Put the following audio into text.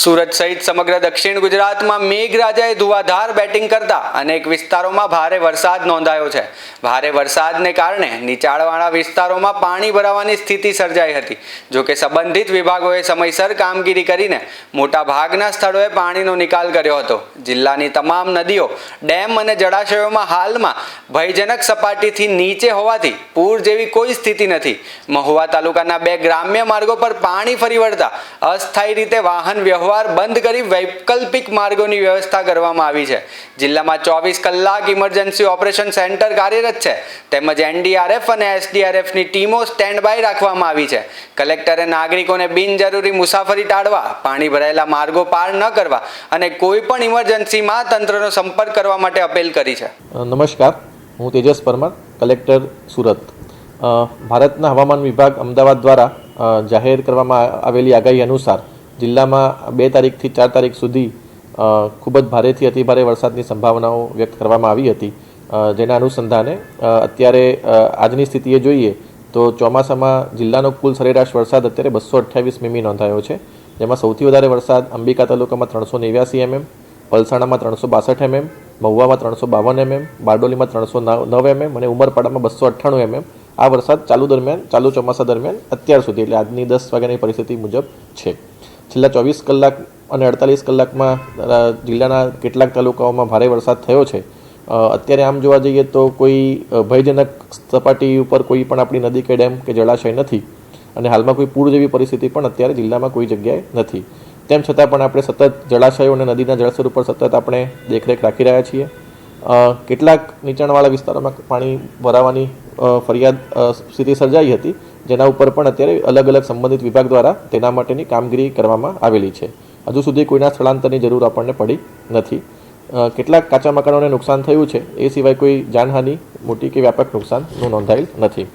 સુરત સહિત સમગ્ર દક્ષિણ ગુજરાતમાં મેઘરાજાએ ધુવાધાર બેટિંગ કરતા અનેક વિસ્તારોમાં ભારે વરસાદ નોંધાયો છે. ભારે વરસાદને કારણે નીચાણવાળા વિસ્તારોમાં પાણી ભરાવાની સ્થિતિ સર્જાઈ હતી. જોકે સંબંધિત વિભાગોએ સમયસર કામગીરી કરીને મોટા ભાગના સ્થળોએ પાણીનો નિકાલ કર્યો હતો. જિલ્લાની તમામ નદીઓ, ડેમ અને જળાશયોમાં હાલમાં ભયજનક સપાટીથી નીચે હોવાથી પૂર જેવી કોઈ સ્થિતિ નથી. મહુવા તાલુકાના 2 ગ્રામ્ય માર્ગો પર પાણી ફરી વળતા અસ્થાયી રીતે વાહન વ્યવહાર બંધ કરી વૈકલ્પિક માર્ગોની વ્યવસ્થા કરવામાં આવી છે. જિલ્લામાં 24 કલાક ઇમરજન્સી ઓપરેશન સેન્ટર કાર્યરત છે, તેમજ એનડીઆરએફ અને એસડીઆરએફની ટીમો સ્ટેન્ડ બાય રાખવામાં આવી છે. કલેક્ટરે નાગરિકોને બિનજરૂરી મુસાફરી ટાળવા, પાણી ભરાયેલા માર્ગો પાર ન કરવા અને કોઈ પણ ઇમરજન્સીમાં તંત્રનો સંપર્ક કરવા માટે અપીલ કરી છે. નમસ્કાર, હું તેજસ પરમાર, કલેક્ટર સુરત. ભારતના હવામાન વિભાગ અમદાવાદ દ્વારા જાહેર કરવામાં આવેલી આગાહી અનુસાર જિલ્લામાં 2 તારીખથી 4 તારીખ સુધી ખૂબ જ ભારેથી અતિભારે વરસાદની સંભાવનાઓ વ્યક્ત કરવામાં આવી હતી. જેના અનુસંધાને અત્યારે આજની સ્થિતિએ જોઈએ તો ચોમાસામાં જિલ્લાનો કુલ સરેરાશ વરસાદ અત્યારે 228 મીમી નોંધાયો છે. જેમાં સૌથી વધારે વરસાદ અંબિકા તાલુકામાં 389 mm, પલસાણામાં 362 mm, મહુવામાં 352 mm, બારડોલીમાં 309 mm અને ઉમરપાડામાં 298 mm આ વરસાદ ચાલુ ચોમાસા દરમિયાન અત્યાર સુધી એટલે આજની 10 વાગ્યાની પરિસ્થિતિ મુજબ છે. છેલ્લા 24 કલાક અને 48 કલાકમાં જિલ્લાના કેટલાક તાલુકાઓમાં ભારે વરસાદ થયો છે. અત્યારે આમ જોવા જઈએ તો કોઈ ભયજનક સપાટી ઉપર કોઈ પણ આપણી નદી કે ડેમ કે જળાશય નથી અને હાલમાં કોઈ પૂર જેવી પરિસ્થિતિ પણ અત્યારે જિલ્લામાં કોઈ જગ્યાએ નથી. તેમ છતાં પણ આપણે સતત જળાશયો અને નદીના જળસ્તર ઉપર સતત આપણે દેખરેખ રાખી રહ્યા છીએ. કેટલાક નીચાણવાળા વિસ્તારોમાં પાણી ભરાવાની ફરિયાદ સ્થિતિ સર્જાઈ હતી, જેના ઉપર પણ અત્યારે અલગ અલગ સંબંધિત વિભાગ દ્વારા તેના માટેની કામગીરી કરવામાં આવેલી છે. હજુ સુધી કોઈના સ્થળાંતરની જરૂર આપણને પડી નથી. કેટલાક કાચા મકાનોને નુકસાન થયું છે, એ સિવાય કોઈ જાનહાનિ મોટી કે વ્યાપક નુકસાનનું નોંધાયેલ નથી.